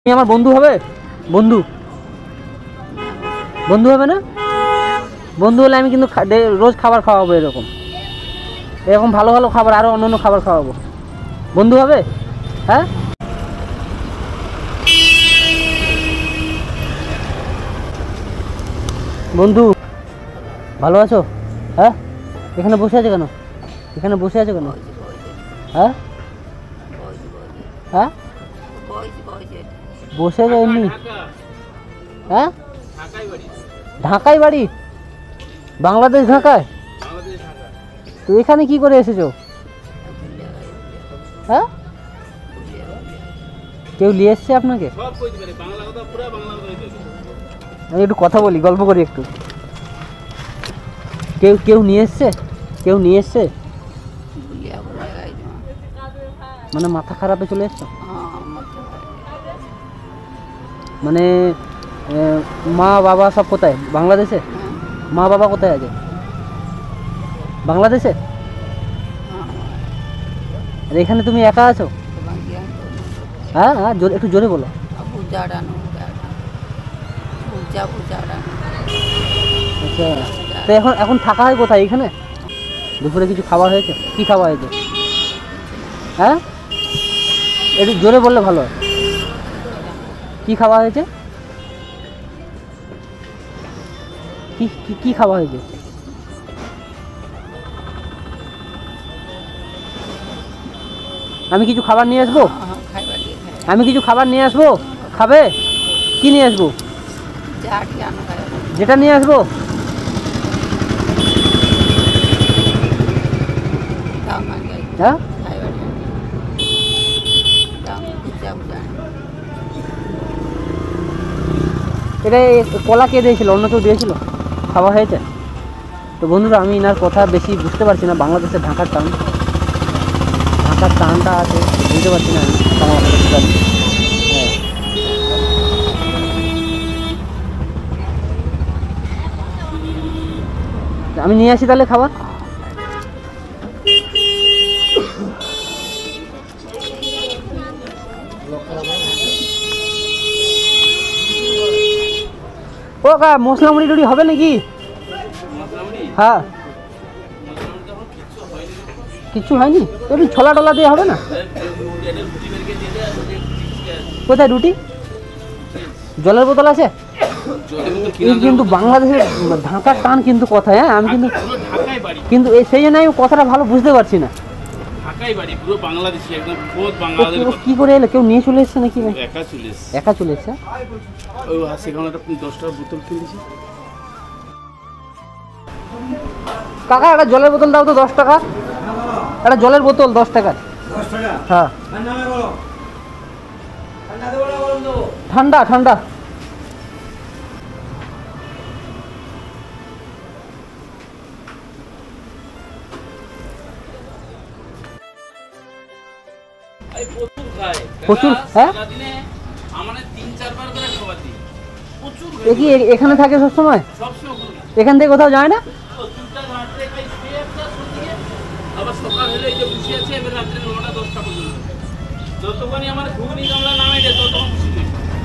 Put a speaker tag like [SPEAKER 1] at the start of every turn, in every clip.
[SPEAKER 1] তুমি আমার বন্ধু হবে? বন্ধু বন্ধু হবে না? বন্ধু হলে আমি কিন্তু রোজ খাবার খাওয়াবো, এরকম এরকম ভালো ভালো খাবার, আরো অন্য অন্য খাবার খাওয়াবো। বন্ধু হবে? হ্যাঁ, বন্ধু ভালো আছো? হ্যাঁ, এখানে বসে আছে কেন? এখানে বসে আছে কেন? হ্যাঁ হ্যাঁ, বসে যায়নি? হ্যাঁ, ঢাকায় বাড়ি? বাংলাদেশ ঢাকায়? তো এখানে কি করে এসেছো? হ্যাঁ, কেউ নিয়ে এসছে আপনাকে? আমি একটু কথা বলি, গল্প করি একটু। কেউ কেউ নিয়ে এসছে? কেউ নিয়ে এসছে? মানে মাথা খারাপে চলে এসছো? মানে মা বাবা সব কোথায়? বাংলাদেশে? মা বাবা কোথায় আছে? বাংলাদেশে? আর এখানে তুমি একা আছো? হ্যাঁ হ্যাঁ, একটু জোরে বলো। আচ্ছা, তো এখন এখন থাকা হয় কোথায়? এখানে? দুপুরে কিছু খাবার হয়েছে? কি খাওয়া হয়েছে? হ্যাঁ, একটু জোরে বললে ভালো হয়। কি খাওয়া হয়েছে? কি কি খাওয়া হয়েছে? আমি কিছু খাবার নিয়ে আসবো? আমি কিছু খাবার নিয়ে আসবো? খাবে? কি নিয়ে আসবো? যেটা নিয়ে আসবো? হ্যাঁ, এটা কলা কে দিয়েছিল? অন্য কেউ দিয়েছিল? খাওয়া হয়েছে? তো বন্ধুরা, আমি এনার কথা বেশি বুঝতে পারছি না। বাংলাদেশের ঢাকার টানটা আছে, বুঝতে পারছি না আমি। হ্যাঁ, আমি নিয়ে আসি তাহলে খাবার। ও কা মশলা মুড়ি টুড়ি হবে নাকি? হ্যাঁ, কিচ্ছু হয়নি? একটু ছোলা টোলা দিয়ে হবে না? কোথায় রুটি? জলের বোতল আছে? কিন্তু বাংলাদেশের ঢাকার টান কিন্তু কথায়। হ্যাঁ, আমি কিন্তু কিন্তু সেই জন্য আমি কথাটা ভালো বুঝতে পারছি না। কি করে এলো? কেউ নিয়ে চলে এসছে নাকি? একা চলে এসছে? কাকা, একটা জলের বোতল দাও তো, 10 টাকা। একটা জলের বোতল 10 টাকার। হ্যাঁ, ঠান্ডা ঠান্ডা। প্রচুর? হ্যাঁ, এখানে থাকে সবসময়? এখান থেকে কোথাও যায় না?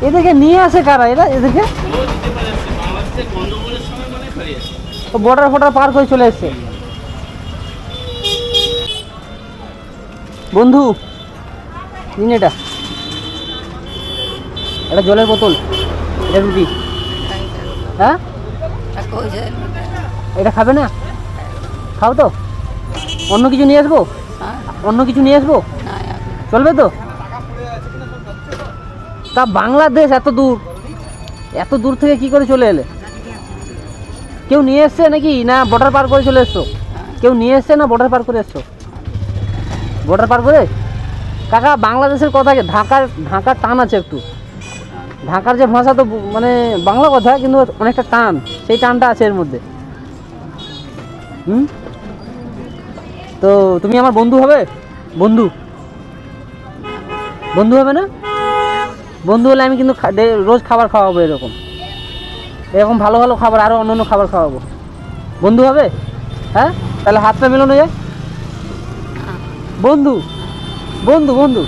[SPEAKER 1] এদেরকে নিয়ে আসে কারা? এদেরকে বর্ডার ফর্ডার পার করে চলে এসছে। বন্ধু নিন এটা, একটা জলের বোতল, এটা রুটি। হ্যাঁ, এটা খাবে না? খাও তো। অন্য কিছু নিয়ে আসবো? অন্য কিছু নিয়ে আসবো? চলবে তো? তা বাংলাদেশ এত দূর থেকে কি করে চলে এলে? কেউ নিয়ে এসছে নাকি, না বর্ডার পার করে চলে এসছো? কেউ নিয়ে এসছে না বর্ডার পার করে এসছো? বর্ডার পার করে? কাকা, বাংলাদেশের কথা, ঢাকার টান আছে একটু। ঢাকার যে ভাষা তো মানে বাংলা কথা, কিন্তু অনেকটা টান, সেই টানটা আছে এর মধ্যে। তো তুমি আমার বন্ধু হবে? বন্ধু বন্ধু হবে না? বন্ধু হলে আমি কিন্তু রোজ খাবার খাওয়াবো, এরকম এরকম ভালো ভালো খাবার, আরো অন্য অন্য খাবার খাওয়াবো। বন্ধু হবে? হ্যাঁ, তাহলে হাতটা মেলানো যায়। বন্ধু বন্ধু বন্ধু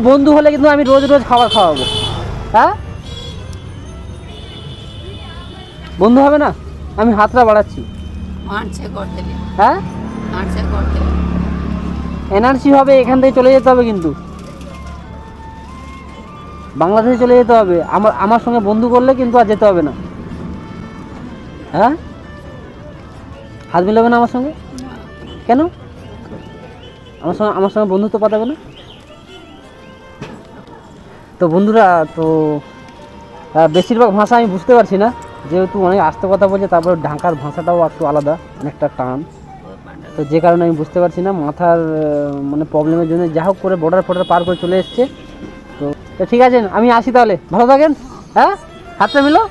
[SPEAKER 1] বন্ধু হলে কিন্তু আমি রোজ রোজ খাবার খাওয়াবো। হ্যাঁ, বন্ধু হবে না, আমি হাতটা বাড়াচ্ছি। হ্যাঁ, এনআরসি হবে, এখান থেকে চলে যেতে হবে, কিন্তু বাংলাদেশে চলে যেতে হবে। আমার সঙ্গে বন্ধু করলে কিন্তু আর যেতে হবে না। হ্যাঁ, হাত মিলাবে না আমার সঙ্গে? কেন? আমার সঙ্গে বন্ধুত্ব পাঠাবে না? তো বন্ধুরা, তো বেশিরভাগ ভাষা আমি বুঝতে পারছি না, যেহেতু অনেক আস্তে কথা বলছে, তারপরে ঢাকার ভাষাটাও একটু আলাদা, অনেকটা টান, তো যে কারণে আমি বুঝতে পারছি না, মাথার মানে প্রবলেমের জন্য যা হোক করে বর্ডার পার করে চলে এসছে। তো ঠিক আছে, আমি আসি তাহলে, ভালো থাকেন। হ্যাঁ, হাতটা মিলো।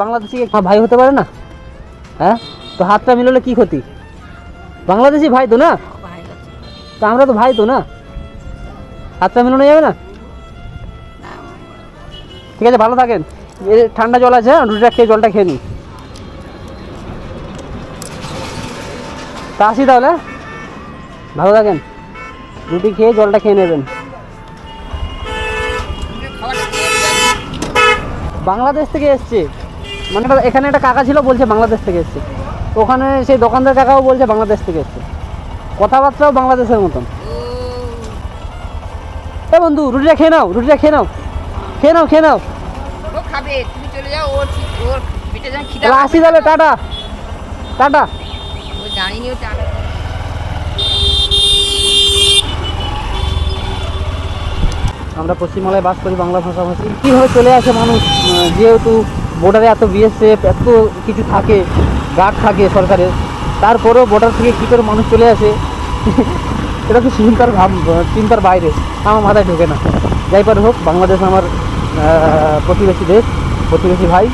[SPEAKER 1] বাংলাদেশি ভাই হতে পারে না? হ্যাঁ, তো হাতটা মিললে কি ক্ষতি? বাংলাদেশি ভাই তো না, তা আমরা তো ভাই তো না, হাতটা মিলানো যাবে না? ঠিক আছে, ভালো থাকেন। ঠান্ডা জল আছে, রুটিটা খেয়ে জলটা খেয়ে নিই। তা আসি তাহলে, ভালো থাকেন, রুটি খেয়ে জলটা খেয়ে নেবেন। বাংলাদেশ থেকে এসছে, মানে এখানে একটা কাকা ছিল, বলছে বাংলাদেশ থেকে এসছে। তো ওখানে সেই দোকানদার কাকাও বলছে বাংলাদেশ থেকে এসছে, কথাবার্তাও বাংলাদেশের মতন। এ বন্ধু, রুটিটা খেয়ে নাও, রুটিটা খেয়ে নাও, খেয়ে নাও, খেয়ে নাও। আসি তাহলে, টাটা টাটা। আমরা পশ্চিমবাংলায় বাস করি, বাংলা ভাষাভাষী। কীভাবে চলে আসে মানুষ, যেহেতু বর্ডারে এত বিএসএফ এত কিছু থাকে, গার্ড থাকে সরকারের, তারপরেও বর্ডার থেকে কী করে মানুষ চলে আসে, এটা তো চিন্তার বাইরে, আমার মাথায় ঢোকে না। যাই পারে হোক, বাংলাদেশ আমার প্রতিবেশী দেশ, প্রতিবেশী ভাই।